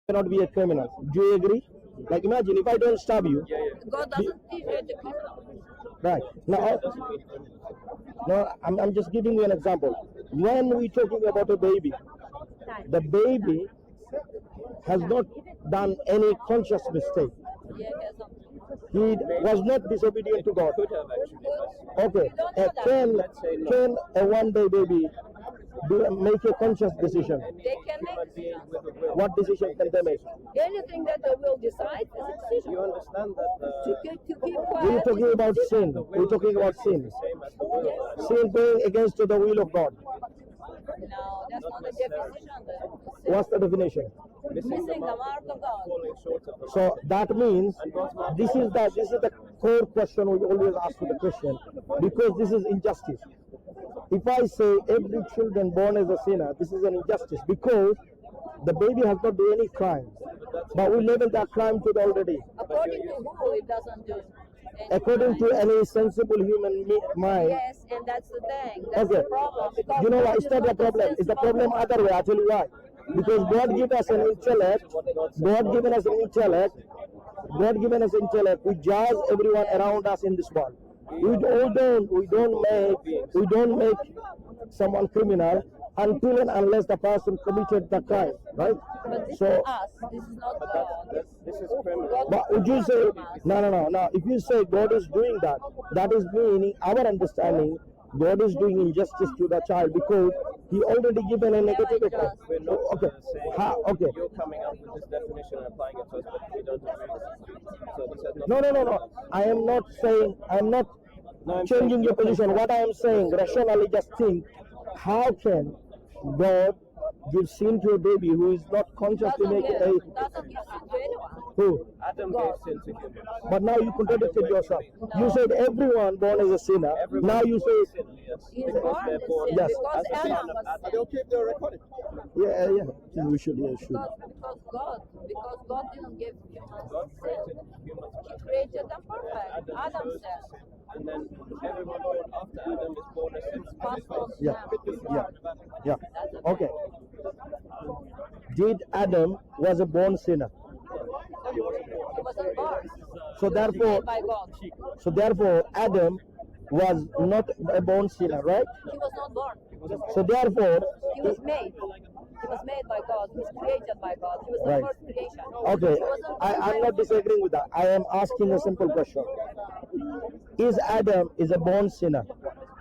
cannot be a criminal. Do you agree? Like imagine if I don't stab you. God doesn't teach education. Right. Now, no, I'm just giving you an example. When we're talking about a baby, the baby has not done any conscious mistake. Yeah, he has not. He was not disobedient to God. Could have actually. Okay. Can a one-day baby make a conscious decision? They can make decisions. What decision can they make? Anything that they will decide is a decision. You understand that To keep quiet. We're talking about sin. We're talking about sin. same as the will of God. Sin going against the will of God. No, that's not the definition. What's the definition? Missing the mark of God. Falling short of the mark. So that means this is the core question we always ask to the Christian, because this is injustice. If I say every children born as a sinner, this is an injustice because the baby has not done any crime, but we label that crime to already. According to who, it doesn't do. any According to crime. any sensible human mind. Yes, and that's the thing. That's Okay. the problem. Because You know why? God It's is not the not problem. It's the sensible. problem other way. I'll tell you why. Because God give us an intellect. God given us an intellect. God given us intellect. We judge everyone around us in this world. We don't make someone criminal until and unless the person committed the crime, right? But this So, is us. This is not God. This is criminal. God but would you say no? If you say God is doing that, that is meaning our understanding. God is doing injustice to the child because He already given a negative effect. We're not Okay, saying okay. you're coming up with this definition and applying it to us, but we don't agree with it. So this has No. I am not saying, I'm not changing your position. What I am saying, rationally just think, how can God give sin to a baby who is not conscious to make a... doesn't give sin to anyone. Who? Adam gave sin to humans. But now you contradicted yourself. You said everyone born as a sinner. Now you say... Sin, yes. He's Because born they're in born sin. Yes. Because as a son Adam of was Adam. sin. keep the recording. Yeah. We should, Because God didn't give humans God sin. created humans He perfect. created them perfect. Adam chose said. sin. And then everyone born after Adam is born a sin. Passed on to Yeah. them. Yeah. That's the Okay. Did Adam was a born sinner? He wasn't born. So therefore, Made by God. Adam was not a born sinner, right? He was not born. So therefore, He was made. He was made by God. He was created by God. He was the Right. first creation. okay, He wasn't I'm not disagreeing with that. I am asking a simple question. Is Adam is a born sinner?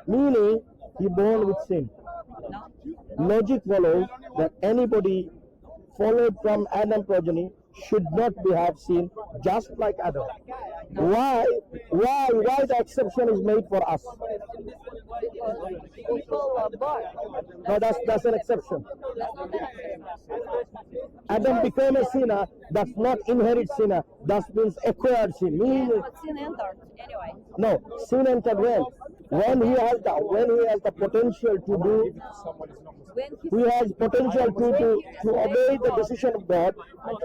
Meaning he born with sin. No. Logic follows that anybody followed from Adam progeny should not be have sin, just like Adam. Why the exception is made for us? Because people were born. No, that's an exception. That's not an exception. Adam became a sinner. That's not inherit sinner. That means acquired sin. Meaning, But sin entered anyway. no, sin entered when he has the potential to do. When He has potential to obey the decision of God,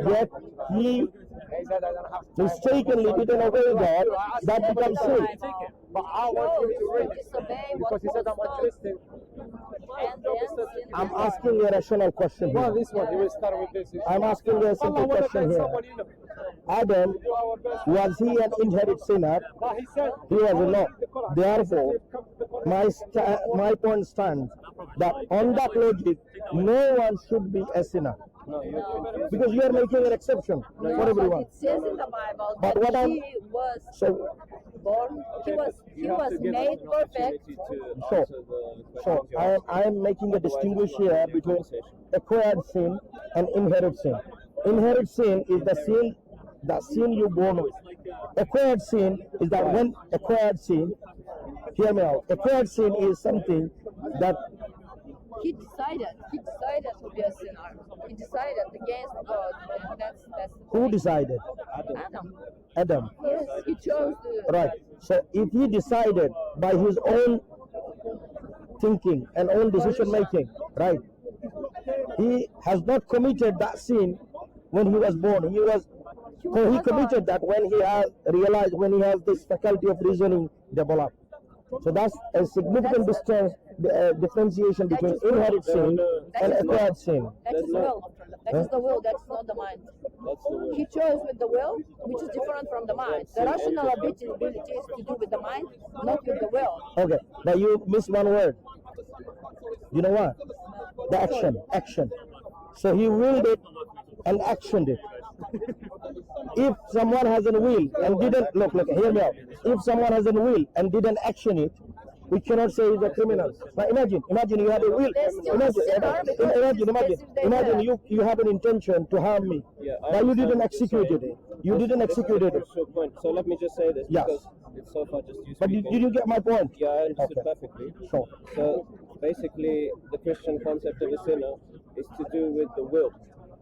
yet he mistakenly didn't obey God. That becomes sin. But I want you to read it. disobey Because he said I'm not listening. And then sin I'm entered. asking a rational question Well, here. this one, he will start with this. I'm asking a simple question here. Adam, was he an inherit sinner? But he said, He was not. Therefore, my point stands that on that logic, no one should be a sinner. Because you are making an exception for No, but everyone. it says in the Bible But that what I'm- he was So, born. He was made perfect. so I am making a distinguish here between acquired sin and inherit sin. Inherit sin is the sin you born with. Acquired sin is that when acquired sin, hear me out. Acquired sin is something that He decided to be a sinner. He decided against God, and that's who decided? Adam. Adam. Yes, he chose to. Right. So if he decided by his own thinking and own decision making, right? He has not committed that sin when he was born. He committed that when he has realized, when he has this faculty of reasoning developed. So that's a significant differentiation between inherited sin and acquired sin. That's his will. That is the will, that's not the mind. That's the will. He chose with the will, which is different from the mind. The rational ability is to do with the mind, not with the will. Okay, but you missed one word. You know what? The action. So he willed it and actioned it. If someone has a will and didn't look, hear me out. If someone has a will and didn't action it, we cannot say he's a criminal. But imagine you have a will. Imagine you have an intention to harm me, Yeah, but you didn't execute it. You didn't execute it. Crucial point. So let me just say this Yes. because it's so far just you But speaking. did you get my point? Yeah, I understood Okay. perfectly. Sure. So basically, the Christian concept of a sinner is to do with the will,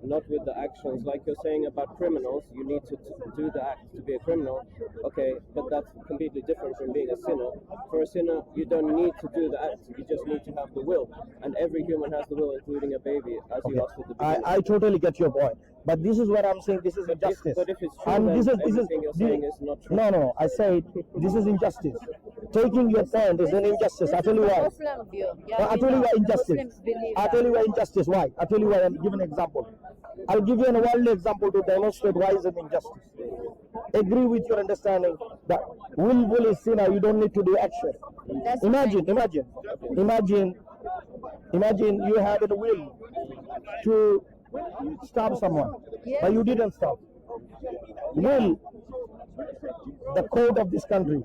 not with the actions. Like you're saying about criminals, you need to do the act to be a criminal. Okay, but that's completely different from being a sinner. For a sinner, you don't need to do the act, you just need to have the will. And every human has the will, including a baby, as you asked at the beginning. I totally get your point. But this is what I'm saying. This is injustice. But if it's true, And then this is everything you're saying is not true. No. I said this is injustice. Taking your point is an injustice. I tell you why. Muslim view. Yeah, Well, I we tell you know. why injustice. Muslims believe I that. tell you why injustice. Why? I tell you why. I'll give an example. I'll give you a worldly example to demonstrate why is it injustice. Agree with your understanding that willful is sinner. You don't need to do action. That's the Imagine you have a will to stop someone, Yes. but you didn't stop. Will, the code of this country,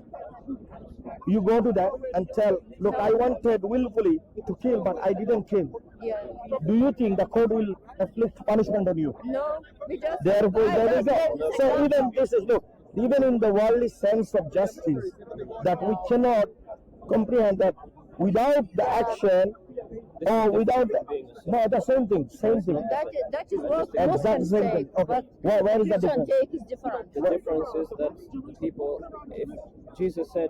you go to that and tell, look, I wanted willfully to kill, but I didn't kill. Yeah. Do you think the code will inflict punishment on you? No, we just. Therefore, there is That's a, so even this is, look, even in the worldly sense of justice, that we cannot comprehend that without the action or without the same thing. That is what Exact Muslims same take, thing. Okay. but Where is the Christian difference? take is different. The difference is that the people, if Jesus said,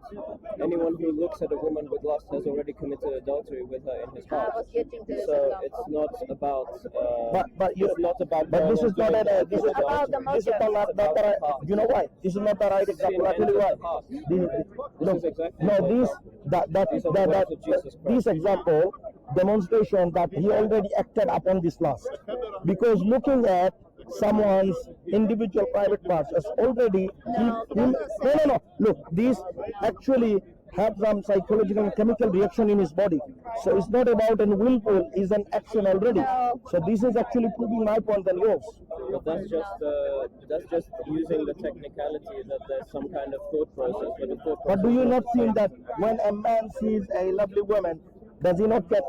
anyone who looks at a woman with lust has already committed adultery with her in his I heart. was getting to this So example. it's not about. But you, it's not about. but this is not doing a, that. this is about the this is not the right. You know why? This is not the right example. I tell you why. Look, this example demonstration that he already acted upon this lust, because looking at someone's individual private parts as already no. Look, these actually have some psychological and chemical reaction in his body. So it's not about an willful, is an action already. So this is actually proving my point than yours. But that's just using the technicality that there's some kind of thought process. But the thought But do you not feel that when a man sees a lovely woman, does he not get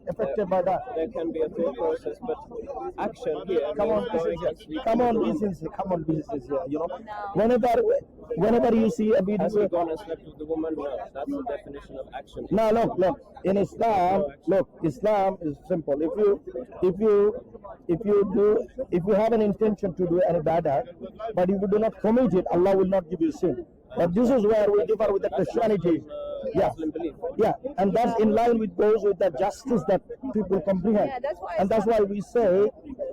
affected by that? there can be a thought process, but action here. Come on, means going and be sleeping sincere. Come on, be sincere. You know, whenever you see a Has he beautiful. gone and slept with the woman? No, that's the definition of action. No, look. In Islam, Islam is simple. If you have an intention to do any bad act, but if you do not commit it, Allah will not give you sin. But this is where we differ with the Christianity. Yeah, Muslim belief. yeah, and that's in line with those with the justice that people comprehend. Yeah, that's why And that's why we say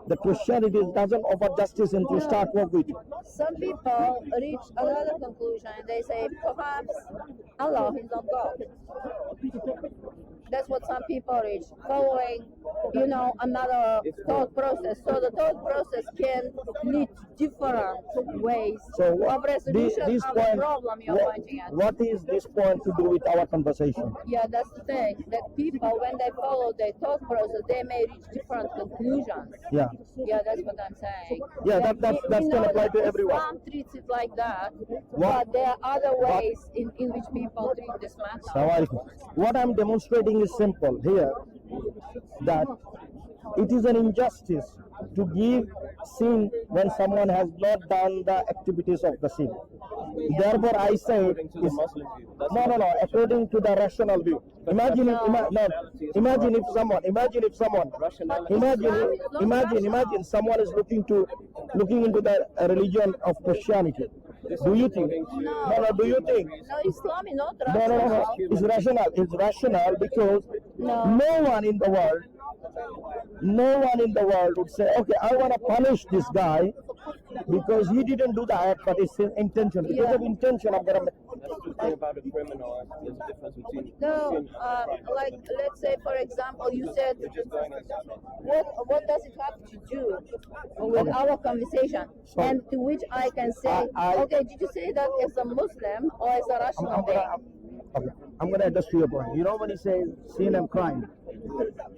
the Christianity doesn't offer justice and to start work with. Some people reach another conclusion and they say perhaps Allah is not God. That's what some people reach, following, another thought process. So the thought process can lead different ways of resolution this of point, the problem you're pointing at. what is this point to do with our conversation? Yeah, that's the thing. That people, when they follow their thought process, they may reach different conclusions. Yeah. Yeah, that's what I'm saying. Yeah, That that's we can know apply that to everyone. Islam treats it like that, What- but there are other ways in which people treat this matter. Assalamualaikum. What I'm demonstrating is simple here, that it is an injustice to give sin when someone has not done the activities of the sin. Therefore, I say, According to the Muslim view. That's no, according to the rational view. Imagine if someone, imagine someone is looking into the religion of Christianity. Do you think? No, do you think? No, Islam is not No. rational. It's rational. It's rational because no one in the world would say, okay, I want to punish this guy because he didn't do the act, but it's his intention. Because of intention, I'm gonna. talking about a criminal. There's a difference between No, sin and like let's say for example, you said, We're just going in what does it have to do with our conversation? And to which I can say, okay, did you say that as a Muslim or as a rational being? I'm gonna address to your point. You know when he says sin and crime,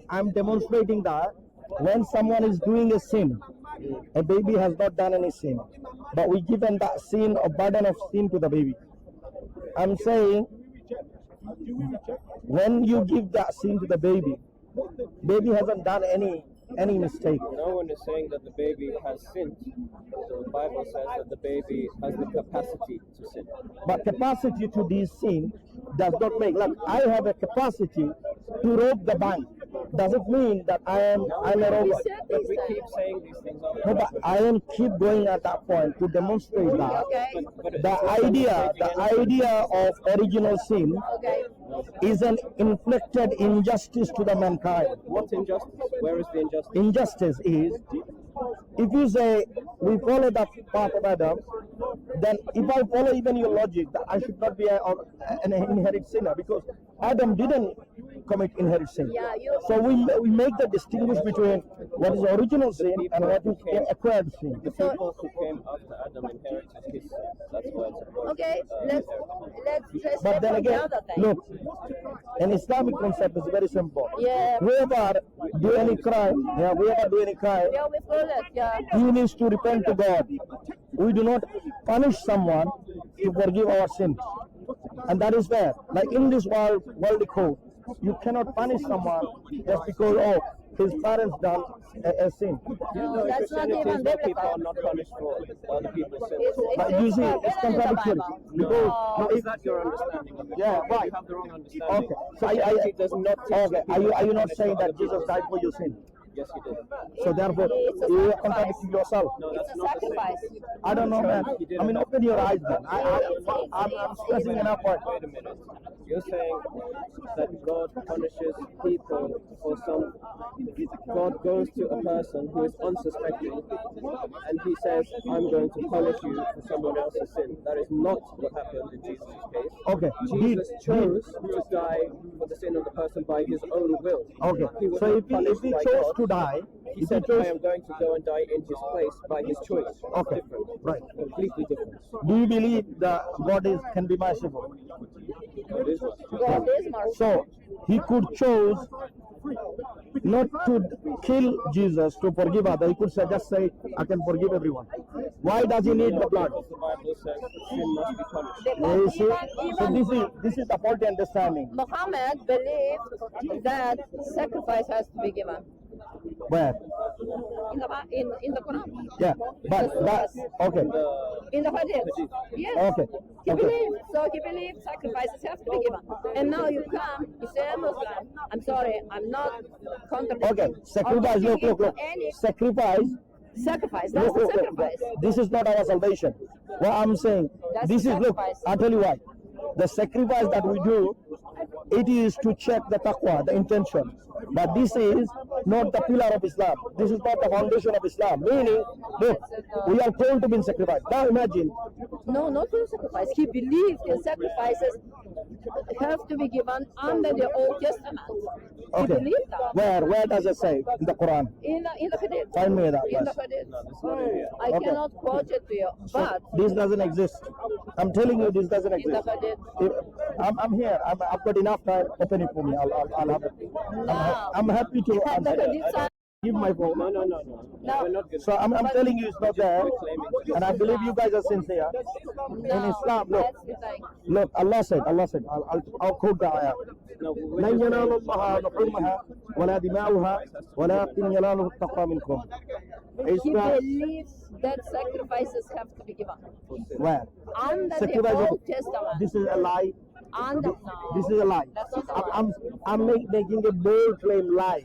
I'm demonstrating that when someone is doing a sin, a baby has not done any sin, but we given that sin or burden of sin to the baby. I'm saying when you give that sin to the baby hasn't done any mistake. No one is saying that the baby has sinned. The Bible says that the baby has the capacity to sin. But capacity to this sin does not make, like I have a capacity to rob the bank. Does it mean that I'm a robber? But we keep saying these things all the No, time. but I am keep going at that point to demonstrate that Okay. the idea of original sin Okay. is an inflicted injustice to the mankind. What injustice? Where is the injustice? Injustice is, if you say we follow the path of Adam, then if I follow even your logic, that I should not be an inherent sinner because Adam didn't commit inherent sin. Yeah, you. So we make the distinguish between what is original sin and what is acquired sin. The people who came after Adam inherited his sin. That's why it's important. Okay, let's But then the again, other thing. look, an Islamic concept is very simple. Yeah. Whoever do any crime, Yeah, we feel it. Yeah. he needs to repent to God. We do not punish someone to forgive our sins. And that is fair. Like in this worldly code, you cannot punish someone just because, oh, his parents done a sin. No, that's not Christianity even is that people biblical. are not punished for other people's sins. But you see, it's contradictory. Because, no, Is that your understanding of it? Yeah, right. You have the wrong understanding. okay. So Christianity does not teach okay. that Are you people not punished saying for that other Jesus people's died sins. for your sin? Yes, he did. So therefore, It's a you are sacrifice. contradicting yourself. No, It's that's a not the same. sacrifice. I don't know, man. I mean, open your eyes, man. I'm stressing enough point. Wait a minute. You're saying that God punishes people for some. God goes to a person who is unsuspecting and he says, I'm going to punish you for someone else's sin. That is not what happened in Jesus' case. Okay. Jesus chose to die for the sin of the person by his own will. Okay. He was So not if he punished by chose God. to die, He if he said, chose, I am going to go and die in his place by his choice. It's Okay. different. Right. Completely different. do you believe that God can be merciful? God is what? God is merciful. So he could choose not to kill Jesus to forgive others. He could just say, I can forgive everyone. Why does he need the blood? The Bible says sin must be punished. You see? So Even this is the faulty understanding. Muhammad believed that sacrifice has to be given. Where? In the Quran. Yeah. But okay. In the Hadith. Yes. Okay. He Okay. believed. So he believed sacrifices have to be given. And now you come, you say I'm Muslim. I'm sorry, I'm not contradicting. Okay. Sacrifice. Look. Any Sacrifice. sacrifice. That's a sacrifice. This is not our salvation. What I'm saying, That's this a is, look, sacrifice. I'll tell you why. The sacrifice that we do, it is to check the taqwa, the intention. But this is not the pillar of Islam. This is not the foundation of Islam. Meaning, look, we are told to be in sacrifice. Now imagine, No, not to sacrifice. He believed in sacrifices have to be given under the Old Testament. He okay, believed that. where does it say in the Quran? In the Hadith. Find me that In the verse. Hadith. It's not in here. I Okay. cannot quote it to you, but This doesn't exist. I'm telling you, this doesn't in the exist. Hadith. I'm here. I've got enough time. Open it for me. I'll have it. I'm happy to The answer. Hadith says, Give my phone. No. No. We're not good. So I'm telling you, it's not there. And I believe you guys are sincere. no, In Islam, look, that's the thing. look, Allah said, I'll quote the ayah. No, لن ينال الله لحومها ولا دماؤها ولكن يناله التقوى منكم. It's He not believes that sacrifices have to be given where. under the Sacrifice- Old Testament. This is a lie. Under This is a lie. That's not a lie. I'm making a bold claim lie.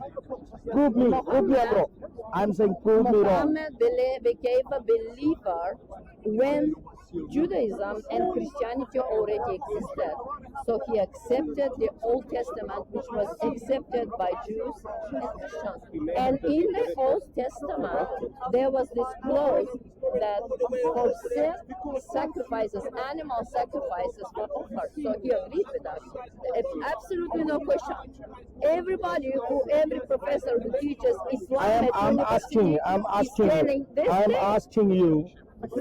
Prove me I'm wrong. I'm saying prove me wrong. Muhammad became a believer when Judaism and Christianity already existed. So he accepted the Old Testament, which was accepted by Jews and Christians. And in the Old Testament, there was this clause that for sin, sacrifices, animal sacrifices were offered. So he agreed with us. Absolutely no question. Every professor who teaches Islam I'm asking you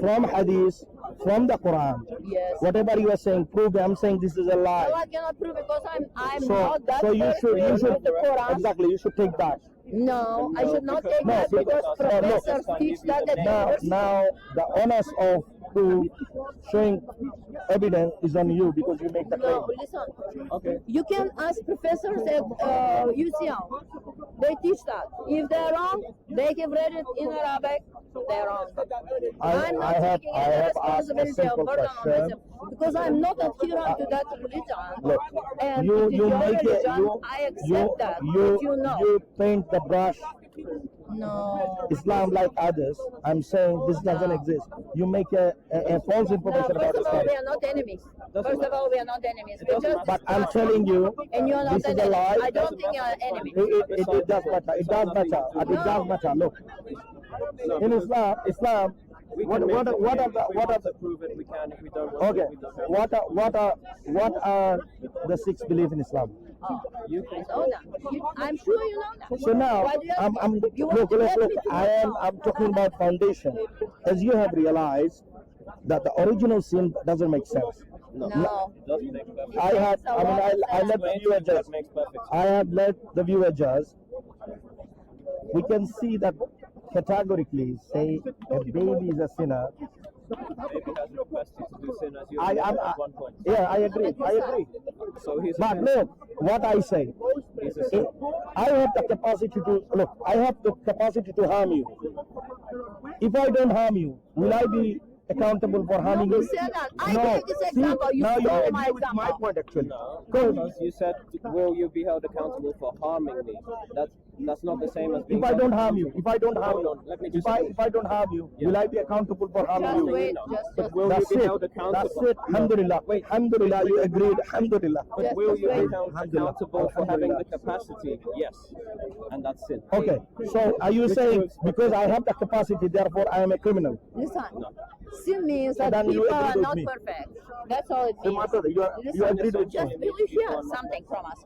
from Hadith, from the Quran. Yes. Whatever you are saying, prove it. I'm saying this is a lie. No, I cannot prove because I'm So, not that so you should, the Quran. exactly, you should take that. No, I should not take No, that see, because professors teach that at university. Now, the onus of proof, showing evidence is on you because you make the claim. No, listen. Okay. You can ask professors at UCL. They teach that. If they're wrong, they have read it in Arabic. They're wrong. I'm not taking any responsibility or burden on myself because I'm not adherent to that religion. Look, And you it is your make it, religion, I accept that. But you know. you paint the brush No. Islam like others. I'm saying this doesn't exist. You make a false No, information about first of all, Islam. we are not enemies. First of all, we are not enemies. We just, But I'm telling you, and you are not this is an a enemy. lie. I don't think you are an enemy. It does matter. It does matter. And it does matter. Look, in Islam, what are the prove it? We can if we don't. okay? What are the six beliefs in Islam? Oh, I know that. I'm sure you know that. So now, Why do you ask me? You want look, to get me to I'm talking about foundation. As you have realized that the original sin doesn't make sense. No. Doesn't make perfect I let the viewer judge. That makes perfect sense. I have let the viewer judge. We can see that categorically say a baby is a sinner. Baby has the capacity to do sin as you I'm at one point. yeah, I agree. So he's But look, what I say, he's a sin. I have the capacity to look. I have the capacity to harm you. If I don't harm you, will I be accountable for harming No, you? you said that. I No. gave this See, example. You now you stole agree my with my example. point actually. No, Go. because you said, will you be held accountable for harming me? That's not the same as being. If I don't harm you, if I don't harm Hold you, on, let me just. if I don't harm you, will I be accountable for harming Just you? wait. No. Just But will That's you be it. held accountable? That's it. Alhamdulillah. Wait. Alhamdulillah. You agreed. Alhamdulillah. But Just will you wait. be held accountable for having the capacity? Yes, and that's it. Okay. So are you saying because I have the capacity, therefore I am a criminal? listen. Sin means that then you people agree are with not me. perfect. That's all it So, means. Master, you Listen, agreed with just me. believe hear something from us.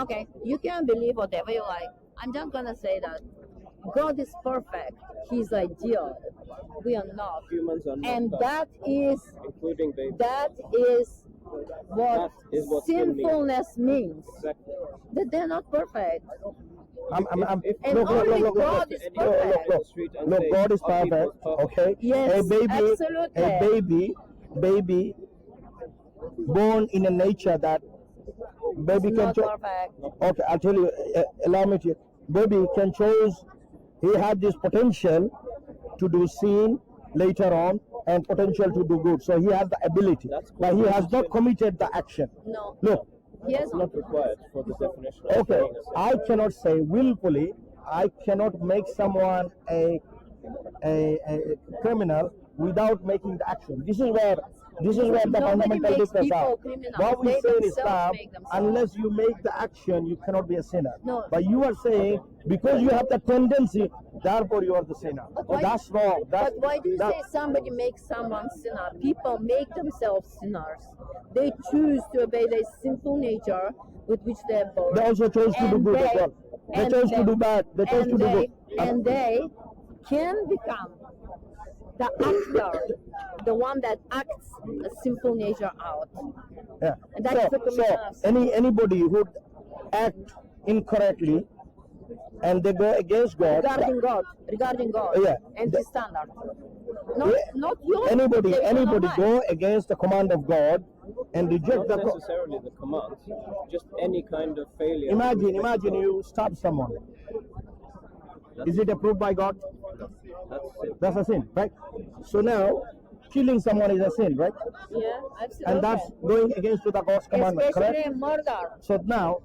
Okay, you can believe whatever you like. I'm just gonna say that God is perfect. He's ideal. We are not. Humans are not And perfect, that is including what That is what sin means. sinfulness means. Exactly. That they're not perfect. I'm And look, only look, God is perfect. look, God is perfect. Okay. Yes, a baby, absolutely. baby born in a nature that baby It's can not choose. perfect. Okay, I'll tell you. Allow me to. Baby can choose. He had this potential to do sin later on and potential to do good. So he has the ability, but he has not committed the action. No. Look, He has It's not required for the definition of okay, being a sin. I cannot say willfully. I cannot make someone a criminal without making the action. This is where the Nobody fundamental makes difference people are. criminals. What we They say in themselves Islam, make themselves. unless you make the action, you cannot be a sinner. No. But you are saying because you have the tendency, therefore you are the sinner. But why- That's wrong. But why do you that- say somebody makes someone sinner? People make themselves sinners. They choose to obey their sinful nature with which they are born. They also chose to do And good as they- well. They and chose to they- do bad. They chose to do good. And they can become the actor, the one that acts a sinful nature out. Yeah. And that's the commission of sin. Anybody who act incorrectly and they go against God. regarding God Yeah. and His standard. Yeah. Not your Anybody interpretation of mine. go against the command of God and reject Not the. necessarily the command, just any kind of failure. Imagine you stab someone. Is it approved by God? That's it. That's a sin, right? So now, killing someone is a sin, right? Yeah, absolutely. And that's going against the God's commandment, correct? Especially murder. So now,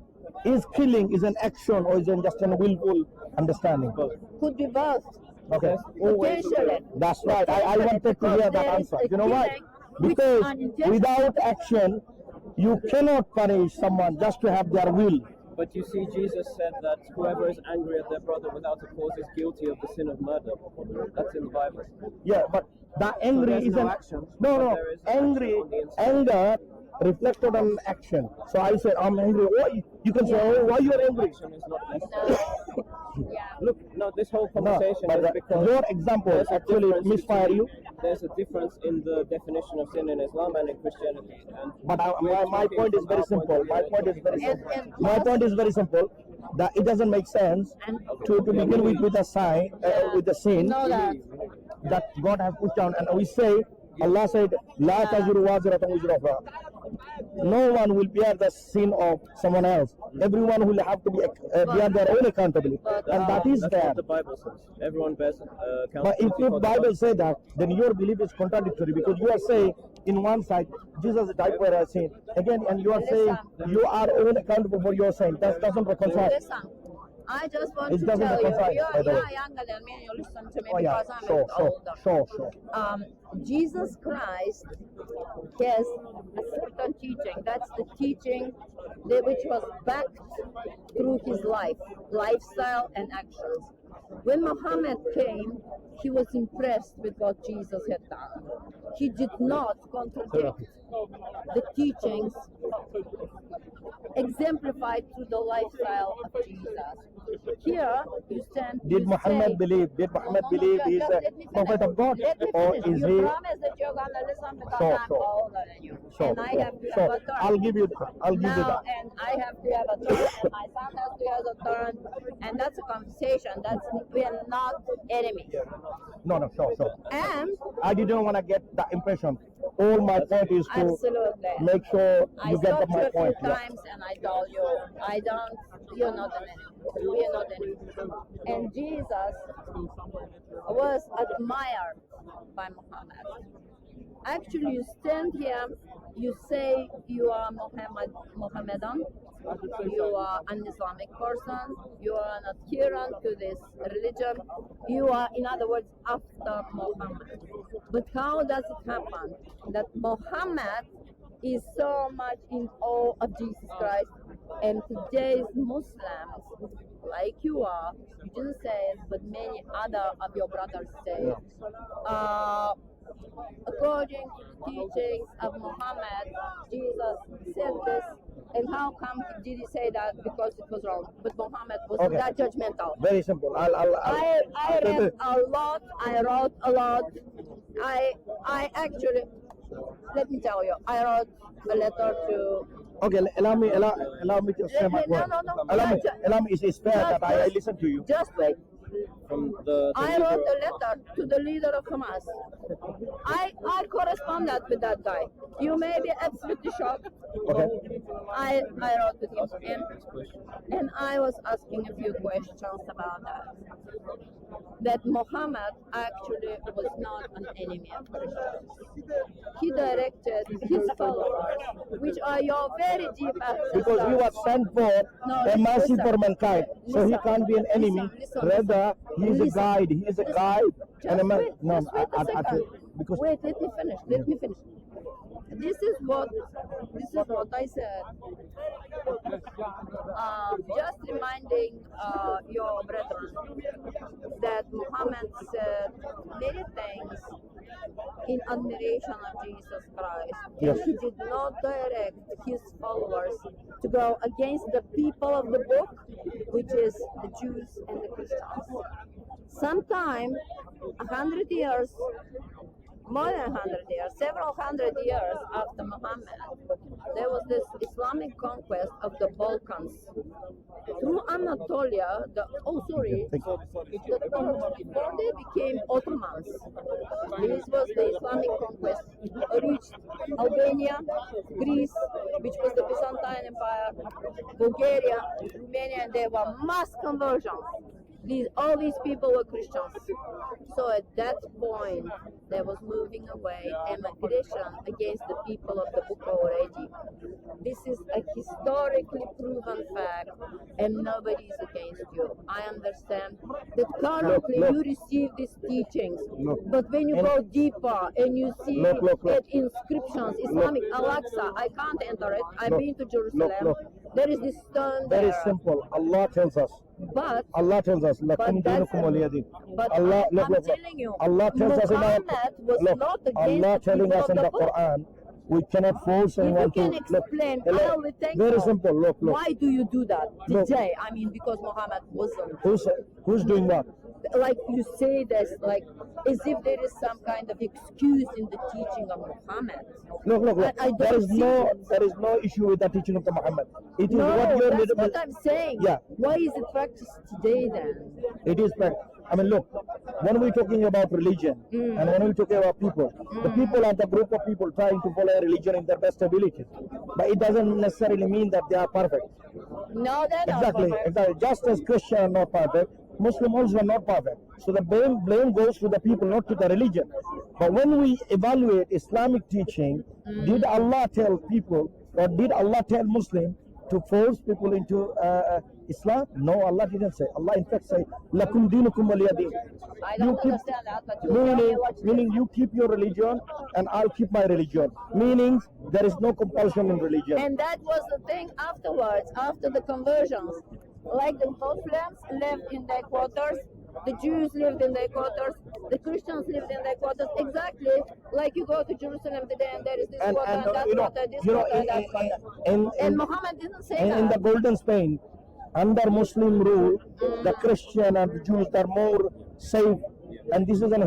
is killing is an action or is it just a willful understanding? Could be both. Okay. Potentially. That's right. I wanted to Because hear that there is answer. a You know why? killing which Because unjust- without action, you cannot punish someone just to have their will. But you see, Jesus said that whoever is angry at their brother without a cause is guilty of the sin of murder. That's in the Bible. Yeah, but the angry there's isn't. no action, No, but no. there is Angry, action on the inside. anger reflected on action. So I said, I'm angry. Why? You can say, oh, why you're angry? Action is not less. Yeah. Look, no, this whole No, conversation but is because your example there's a actually difference misfire between- you. There's a difference in the definition of sin in Islam and in Christianity. And But we're my talking point is from very our point simple. of view. My point is very And- simple. and My plus- point is very simple. That it doesn't make sense And- to begin with a sign, with the sin know that. that God has put down, and we say, Allah said, "La taziru waziratun wizra ukhra." No one will bear the sin of someone else. Everyone will have to bear their own accountability, and that is That's there. what the Bible says. Everyone bears But accountability if for the Bible say that, then your belief is contradictory, because you are saying in one side Jesus died for our sin again, and you are saying you are own accountable for your sin. That doesn't reconcile. Listen, I just want It to doesn't tell you, reconcile, by the way. you're younger than me, and you listen to me Oh yeah, because I'm sure, older. sure. Jesus Christ has a certain teaching. That's the teaching which was backed through his lifestyle and actions. When Muhammad came, he was impressed with what Jesus had done. He did not contradict the teachings exemplified through the lifestyle of Jesus. Here, you stand. Did you Muhammad say, believe? Did Muhammad believe he is just a let me prophet finish. of God, Let me or finish. is You he? promise that you're gonna listen because Sure, I'm sure. older than you, Sure, and I sure, have to have sure. a turn. I'll give you Now, that. and I have to have a turn, and my son has to have a turn, and that's a conversation. We are not enemies. No, sure. And I didn't want to get that impression. All my point is to absolutely, make sure I you get stopped you my a few point. Yeah. times, and I told you, you're not an enemy. We are not enemies. And Jesus was admired by Muhammad. Actually, you stand here, you say you are Mohammedan, you are an Islamic person, you are an adherent to this religion, you are, in other words, after Muhammad. But how does it happen that Muhammad is so much in awe of Jesus Christ, and today's Muslims, like you are, you didn't say it, but many other of your brothers say it, according to the teachings of Muhammad, Jesus said this, and how come did he say that? Because it was wrong. But Muhammad was Okay. that judgmental. Very simple. I read a lot, I wrote a lot. I actually, let me tell you, I wrote a letter to. Okay, allow me to say my point. No. Allow me. It's fair that I listen to you. Just wait. from the I wrote a letter to the leader of Hamas. I corresponded with that guy. You may be absolutely shocked. Okay. I wrote to him, and I was asking a few questions about that. That Muhammad actually was not an enemy of Christians. He directed his followers, which are your very deep ancestors. Because he was sent for a mercy listen, for mankind, so he listen, can't be an enemy. listen, Rather, he is a listen, guide. He is a guide and a man. Wait, No, just wait a second. because Wait, let me finish. This is what I said. Just reminding your brethren that Muhammad said many things in admiration of Jesus Christ. Yes. And he did not direct his followers to go against the people of the book, which is the Jews and the Christians. Sometime 100 years, more than 100 years, several hundred years after Muhammad, there was this Islamic conquest of the Balkans. Through Anatolia, the Turks, before they became Ottomans, this was the Islamic conquest, reached Albania, Greece, which was the Byzantine Empire, Bulgaria, Romania, and there were mass conversions. All these people were Christians. So at that point, there was moving away and aggression against the people of the book already. This is a historically proven fact, and nobody is against you. I understand that currently Look. you receive these teachings, Look. but when you And- go deeper and you see Look. at inscriptions, Islamic Al-Aqsa, I can't enter it. I've Look. been to Jerusalem. Look. There is this stone Very there. simple. Allah tells us. But Allah tells us, "Lakum that's- dinukum waliya din." But Allah, I'm telling you, Allah tells us in our Muhammad was look, not against Allah the telling people us of in the the book. Quran, we cannot force If you anyone can to explain, look, I will thank very you. simple. Look. Why do you do that Look. today? I mean, because Muhammad wasn't. Who's doing what? Like you say this, like as if there is some kind of excuse in the teaching of Muhammad. Look. I don't There is see there is no issue with the teaching of the Muhammad. It is No, what you're that's what I'm saying. Yeah. Why is it practiced today then? It is I mean, look, when we're talking about religion and when we're talking about people, the people are the group of people trying to follow a religion in their best ability. But it doesn't necessarily mean that they are perfect. No, they're not Exactly. perfect. Just as Christians are not perfect, Muslims also are not perfect. So the blame goes to the people, not to the religion. But when we evaluate Islamic teaching, did Allah tell people, or did Allah tell Muslims to force people into Islam? No, Allah didn't say. Allah in fact say, "Lakum dinukum waliya din." I don't understand that, but you tell me what Meaning you keep your religion and I'll keep my religion. Meaning there is no compulsion in religion. And that was the thing afterwards, after the conversions. Like the Muslims lived in their quarters, the Jews lived in their quarters, the Christians lived in their quarters. Exactly like you go to Jerusalem today and there is this quarter and that quarter, this quarter and that quarter. And Muhammad didn't say in the that. Golden Spain, under Muslim rule, the Christian and the Jews are more safe. And this is an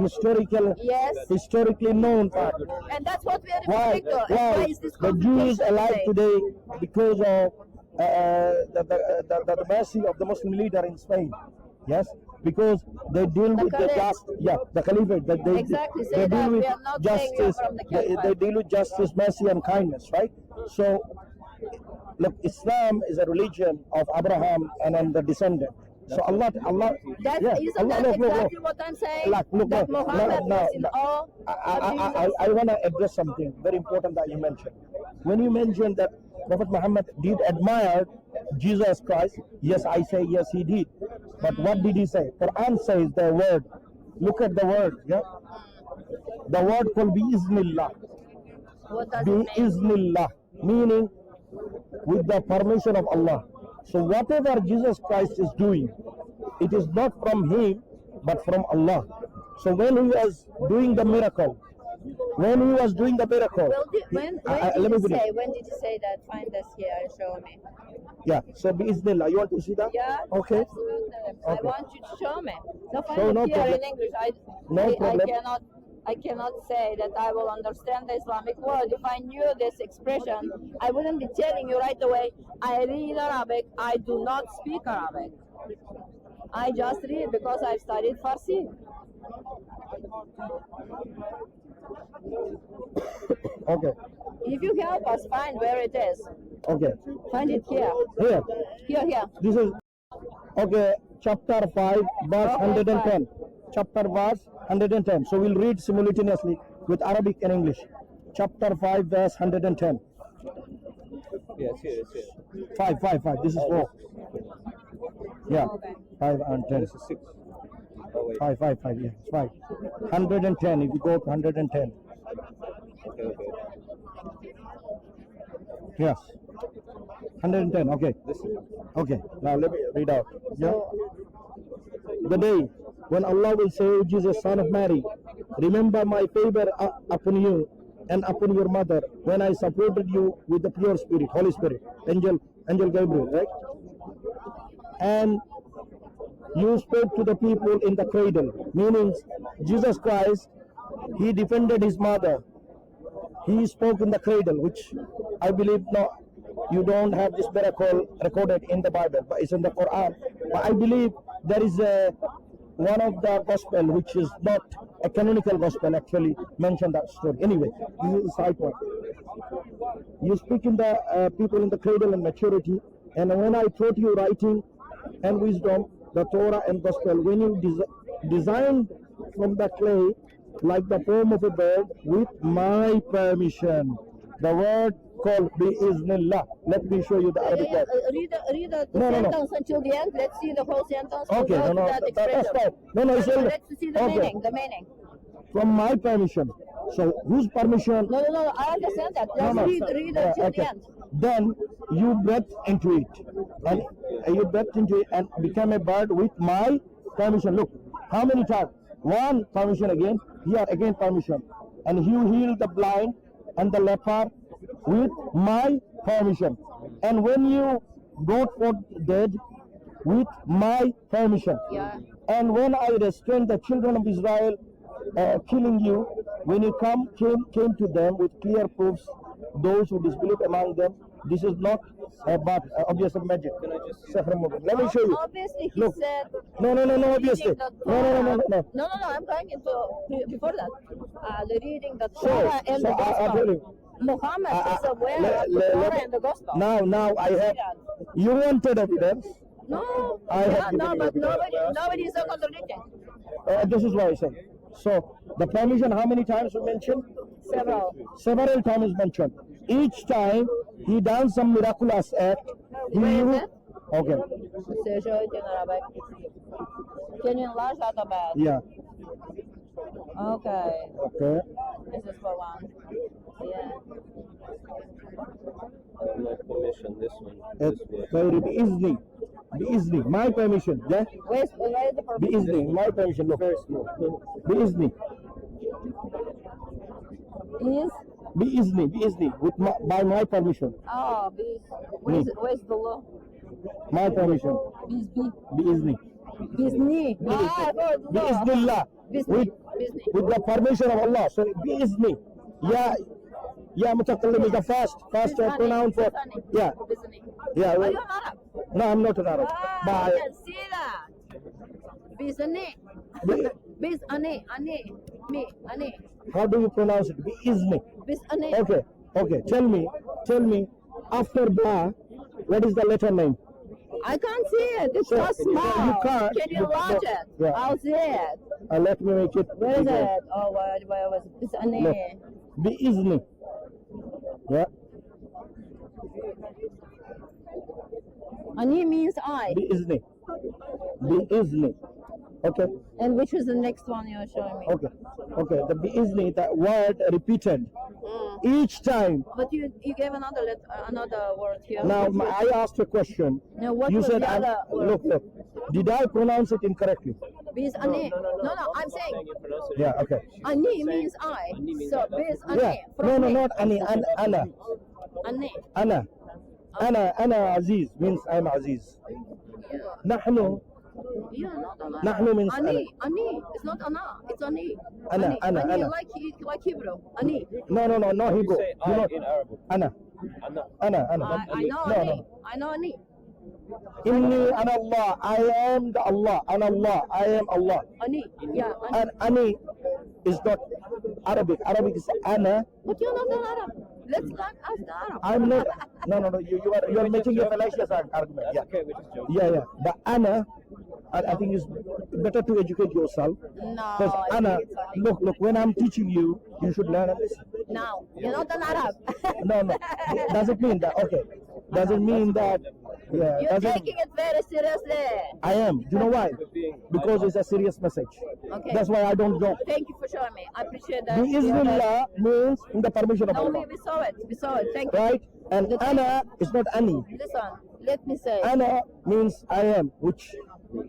Yes. historically known fact. And that's what we are Why? referring to. And why is this The Jews complication alive today? today because of the mercy of the Muslim leader in Spain. Yes, because they deal with the Caliph. the Caliphate. Exactly, say They that. deal We with are not saying we are justice. from the They Caliphate. deal with justice, mercy, and kindness. Right. So, look, Islam is a religion of Abraham and then the descendant. So Allah, That yeah, isn't Allah, that look. exactly what I'm saying? Look, That look, Muhammad no, was in no. awe of Jesus. I want to address something very important that you mentioned. When you mentioned that Prophet Muhammad did admire Jesus Christ, yes, I say yes, he did. But what did he say? Quran says the word. Look at the word. Yeah, the word called biiznillah. What does it mean? Biiznillah, meaning with the permission of Allah. So whatever Jesus Christ is doing, it is not from him, but from Allah. So when he was doing the miracle, Well, let me when finish. did you say that? Find us here and show me. Yeah, so biiznillah, you want to see that? Yeah, Okay. absolutely. I Okay. want you to show me. No, find So it no here problem. in English. No problem. I cannot say that I will understand the Islamic word. If I knew this expression, I wouldn't be telling you right away, I read Arabic, I do not speak Arabic. I just read because I've studied Farsi. Okay, If you help us find where it is, okay. find it here. Here, Here. this is, okay, chapter 5, verse 110. Chapter verse 110. So we'll read simultaneously with Arabic and English. Chapter 5, verse 110. Yeah, it's here. 5. This is 4. Yeah, 5 and 10. This is 6. Oh, wait. 5. Yeah, it's 5. 110. If you go to 110. Okay. Yes. 110. Okay. This is Okay. Now let me read out. Yeah. The day when Allah will say, "O Jesus, son of Mary, remember my favor upon you and upon your mother when I supported you with the pure spirit, Holy Spirit, Angel Gabriel, right? And you spoke to the people in the cradle," meaning Jesus Christ, he defended his mother. He spoke in the cradle, which I believe you don't have this miracle recorded in the Bible, but it's in the Quran. But I believe there is one of the gospel which is not a canonical gospel actually mentioned that story. Anyway, this is the side point. You speak in the people in the cradle and maturity, and when I taught you writing and wisdom, the Torah and Gospel, when you designed from the clay like the form of a bird with my permission. The word called bi-iznillah. Let me show you the Arabic word. Read the No. sentence until the end. Let's see the whole sentence. We'll Okay, go to that that's expression. fine. No, it's all Let's see the okay. meaning. The meaning. From my permission. So whose permission? No. I understand that. Let's read until okay. the end. Then you breathed into it, and you breathed into it and became a bird with my permission. Look, how many times? One permission again. Here again permission, and you healed the blind and the leper with my permission. And when you brought forth dead with my permission. Yeah. And when I restrained the children of Israel killing you, when you came to them with clear proofs, those who disbelieve among them, this is not but obvious of magic. Can I just Let me show you. Obviously, he Look. said. No, obviously. reading the No. No, I'm going into before that. The reading the So, Torah and the I'll tell Gospel. you. Muhammad is aware of the Torah and the Gospel. Now I have. You wanted evidence. No, I have yeah, no, given but you evidence. nobody is contradicting. This is what I said. So the permission, how many times we mentioned? Several times mentioned. Each time he done some miraculous act. He Where is used, it? okay. So show it in Arabic. Can you enlarge that a bit? Yeah. Okay. Okay. This is for one. Yeah. my permission? This one. It's This word. بإذني. My permission. Yeah. Where is the purpose? بإذني. My permission. Look. بإذني. Is? بإذني. By my permission. Oh, where's the law? My permission. بإذني. Bizni. Ah, I heard law. بإذن الله. Bizni. With the permission of Allah. So بإذني. Yeah, متكلم is the fast pronoun for. Yeah. Bizni. Yeah. Are you an Arab? No, I'm not an Arab. Ah, But I can see that. Bizni. Bizni. Ani. how do you pronounce it? بإذني. Bizni. Okay. Tell me. After ba, what is the letter name? I can't see it. It's so small. You can't. Can you enlarge it? Yeah. I'll see it. Let me make it. Where is bigger. it? Oh, where was it? Bizni. Look. بإذني. Yeah. Ani means I. بإذني. Okay. And which is the next one you're showing me? Okay. The بإذني, that word repeated each time. But you gave another word here. Now I asked a question. Now what You was said, the other word? look. Did I pronounce it incorrectly? Bis ani. No, I'm saying You pronounce it. Yeah. Okay. ani means I. Ani means So I. bis ani. Yeah. From No, me. not ani. Ana. Ani. Ana Aziz means I'm Aziz. نحن. Yeah, not ana. نحن means Ani. It's not ana. It's ani. Ana, Ani. ana. Like Hebrew. Ani. No, You Hebrew. say You I know, in Arabic. Ana. Anna. I know No, ani. no. I know ani. Inni ana Allah. I am the Allah. Ana Allah. I am Allah. Ani. Yeah. Ani. And Ani is not Arabic. Arabic is Ana. But you're not an Arab. Let's not ask the Arab. I'm not. No. You are making a fallacious argument. That's Yeah. okay, we just joking. Yeah. But Ana, I think it's better to educate yourself. No. Because I Ana, think it's ani. look, when I'm teaching you, you should learn and listen. No, you're not an Arab. No. Does it mean that? Okay. Does it mean that? Yeah. You're Doesn't. taking it very seriously. I am. Do you know why? Because it's a serious message. Okay. That's why I don't joke. Thank you for showing me. I appreciate that. Bi-iznillah means in the permission of No, Allah. we saw it. Thank you. Right? And Ana is not Ani. Listen, let me say. Ana means I am, which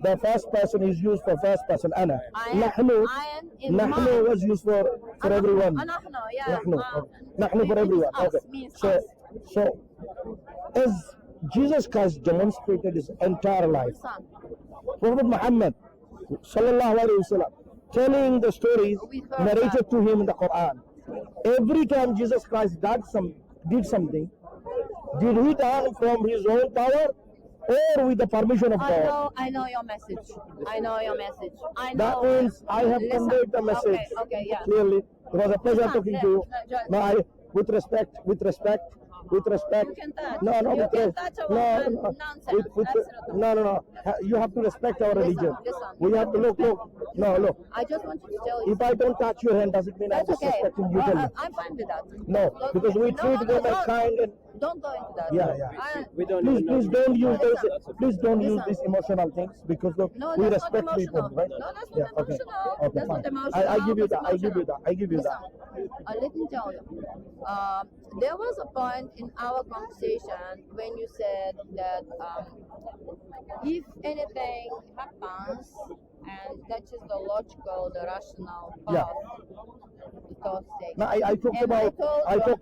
the first person is used for first person. Ana. I am. Nahnu. I am in Nahnu mind. was used for everyone. Nahnu, yeah. Nahnu for everyone. Us, Okay. means So, us. so as Jesus Christ demonstrated his entire life, Son. Prophet Muhammad sallallahu alaihi wasallam telling the stories narrated to him in the Quran. Every time Jesus Christ did something, did he done from his own power or with the permission of God? I know your message. I know. That means I have Listen. conveyed the message Okay, yeah. clearly. It was a pleasure Listen, talking to you. listen. Now, with respect, with respect. You can touch. No, no, You with can res- touch a no, woman. no, Nonsense. Absolutely. no. You have to respect our religion. Listen. We have to look. No, look. I just want to tell you. If I don't touch your hand, does it mean I'm That's okay. disrespecting you? Tell me. I'm fine with that. No, because we treat women kind and Don't go into that. Yeah. We don't please even know. don't use those. Listen. Please don't use Listen. these emotional things because look, No, we that's not respect people, emotional. right? No, that's not Yeah, okay. emotional. Okay, That's fine. not emotional. I give you That's that. I give you that. I give you that. Listen, let me tell you. There was a point in our conversation when you said that if anything happens and that is the logical, the rational Yeah. path to thought state. Now I talked And about I told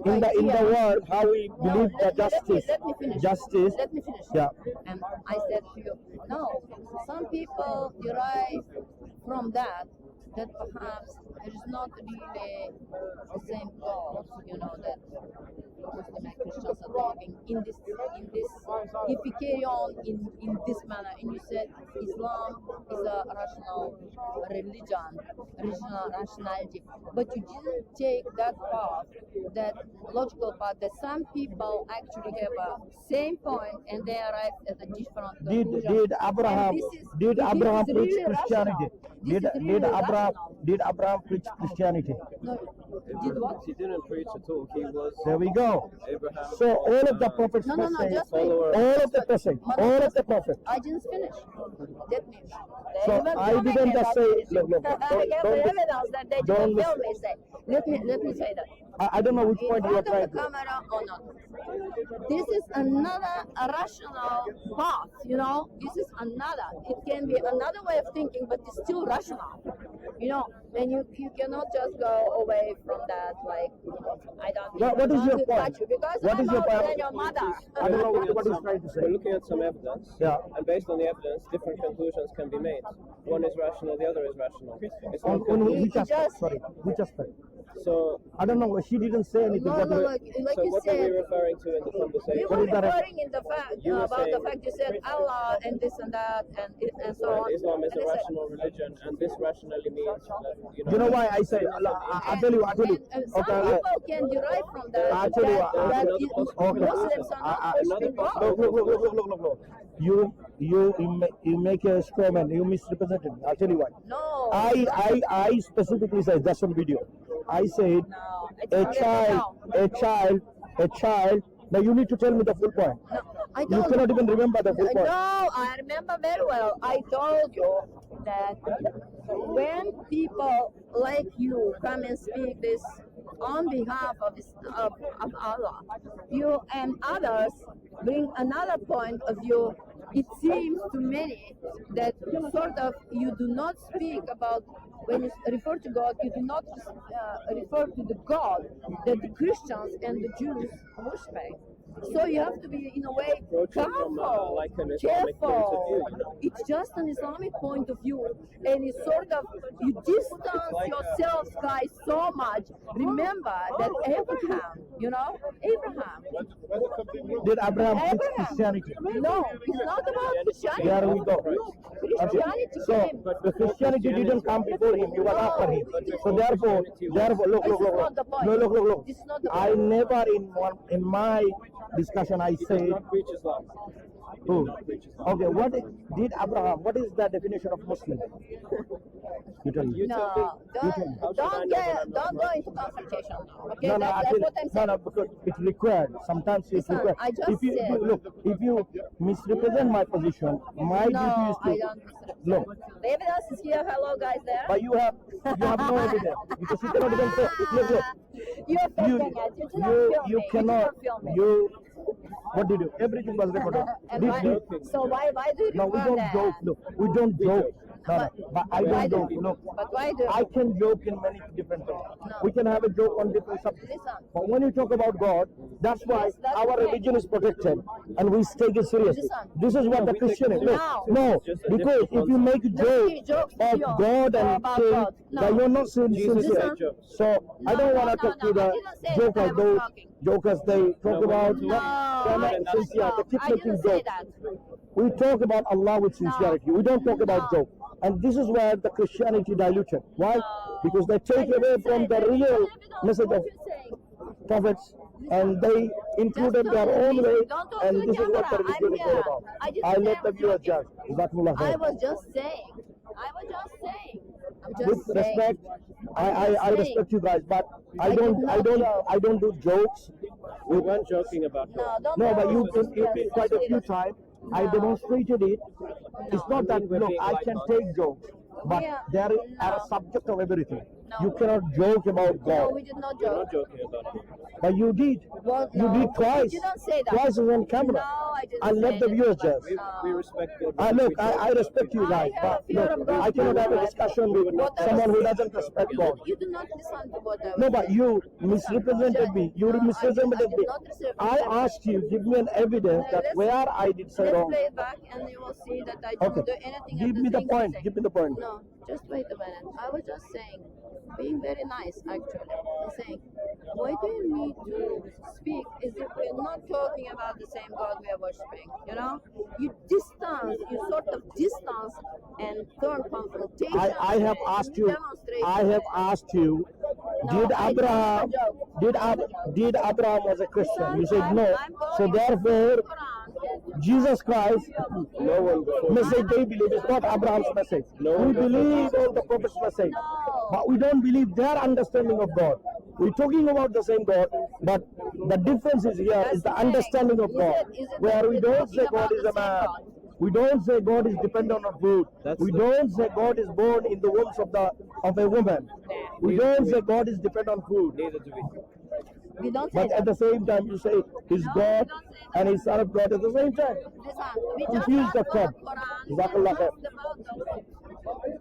you in the idea. world how we believe that justice. Let me finish. Justice. Let me finish. Yeah. And I said to you, no, some people derive from that perhaps there is not really the same goals, that Muslim and Christians are talking in this. If we carry on in this manner, and you said Islam is a rational religion, rationality, but you didn't take that path, that logical path, that some people actually have a same point and they arrive at a different conclusion. Did Abraham preach Christianity? Did Abraham preach Christianity? No, did what? He didn't preach at all. He was There we go. Abraham. So all of the prophets No, were saying, just wait. all of the prophets. I didn't finish. Let me. So I didn't just say, look, I have the evidence that they don't didn't tell me. Say, let me say that. I don't know which In point you are front of trying the to. camera or not. This is another rational path, This is another. It can be another way of thinking, but it's still rational, And you cannot just go away from that, like, I don't. What is your want to point? touch you because What I'm is your older point? than your mother. I don't know what he's trying to say. We're looking at some evidence, Yeah. and based on the evidence, different conclusions can be made. One is rational, the other is rational. It's On not conclusive. which aspect? Sorry, which aspect? So, I don't know. She didn't say anything. No, What no, is- like so you what were we said. referring to in the We conversation? were is that? referring in the fact You were about the saying- fact you said Allah and this and that and so on. Islam is And a I said- rational religion, and this rationally means that, You know why I say? I tell you. And some Okay. people can derive from that. I tell you, that okay. Muslims are not worshipping God. Look. You make a straw man. You misrepresented me. I'll tell you why. No. I specifically said that's on video. I said No. a child. Now you need to tell me the full point. No, I You told cannot even remember the full No, point. I remember very well. I told you that when people like you come and speak this on behalf of Allah, you and others bring another point of view. It seems to many that sort of you do not speak about, when you refer to God, you do not refer to the God that the Christians and the Jews worship. So you have to be, in a way, Approaching from, careful, like an Islamic point of view, careful. It's just an Islamic point of view, and it's sort of, you distance yourselves, guys, so much. Remember that Abraham, Abraham. Did Abraham preach Abraham. Christianity? No, it's not about Christianity. There we go. Christianity So came. the Christianity didn't come before him. He was after him. So therefore, look. This is not the point. Look. This is not the I point. never in my discussion I he does said. not preach Islam. Who? Okay, what did Abraham? What is the definition of Muslim? You tell me. No, don't go into confrontation now. Okay, No, that's actually, what I'm saying. no, because it's required. Sometimes it's Listen, required. I just If you said- look, if you misrepresent my position, my duty No, is I to don't. look. The evidence is here. Hello, guys, there. But you have no evidence because you cannot even say. Look. You're You faking it. You did not film me. cannot. You did not film me. You. What did you do? Everything was recorded. And Did- so why do you No, we refer don't that? joke. Look, we don't joke. No, but I Why don't do- joke. Look, But why do? I can joke in many different ways. No. We can have a joke on different subjects. Listen. But when you talk about God, that's why Yes, that's our okay. religion is protected and we take it seriously. Listen. This is what the we Christian is. take it No, seriously. no, Just a because different if you make a Don't make joke jokes of to you God and about say God. No. that you're not Jesus sincere. said jokes. So I don't want to talk to the I didn't say jokers. that I was Those talking. jokers they talk No, about no, they're not I sincere. They keep making didn't say jokes. that. We talk about Allah with sincerity. We don't talk about No. joke. And this is where the Christianity diluted. Why? No. Because they I take didn't away say from the that. real Evidence, message what of you're saying. prophets and they included their own way, Don't talk and to the this is what the camera. religion is I'm all here. about. I didn't I say let I the was viewers joking. judge. Jazakumullah I khair. was just saying. I was just saying. I'm just With saying. respect, I respect you guys, but I I don't did I not don't joke. I don't do jokes. We weren't joking about No, that. don't No, go but you've serious, been quite a few serious. times. I No. demonstrated it. It's No. not that we're look, being I can light-hearted. take jokes, but We are- there are no. a subject of everything. No. You cannot joke about No, God, we did not We're joke. not joking about it. but you did. Well, You no, did twice. You don't say that. Twice on camera. No, I didn't I say let the anything viewers about- judge. We respect your Look, we talk I about respect you people. guys, I have but a fear look, of God I cannot in have my a life. discussion with What I someone was- who doesn't respect God. You do not listen to what I was No, but saying. you misrepresented me. You No, misrepresented I did me. not misrepresent I asked you, give me an evidence that Let's- where I did say Let's wrong. play it back and you will see that I didn't Okay. do anything Give of me the things you point. say. Give me the point. No, just wait a minute. I was just saying, being very nice actually, and saying, why do you need to speak as if we're not talking about the same God we are worshiping? You know, you sort of distance and turn confrontation. I have and asked you. demonstration. I have asked you. No, Did I Abraham? did not joke. Did Abraham was a Christian? You said no. I'm going So to therefore, the Quran. Jesus Christ No one before. message they believe is not Abraham's message. No. We believe all the prophets' message, No. but we don't believe their understanding of God. We're talking about the same God, but the difference is here is the understanding of God, where we don't say God is a man. We don't say God is dependent on food. We don't say God is born in the wombs of a woman. We don't say God is dependent on food. Neither do we. We don't say But that. at the same time, you say He's God and He's Son of God at the same time. Listen, we just Confused talked the about crowd. Quran. Jazakallah We khair. talked about the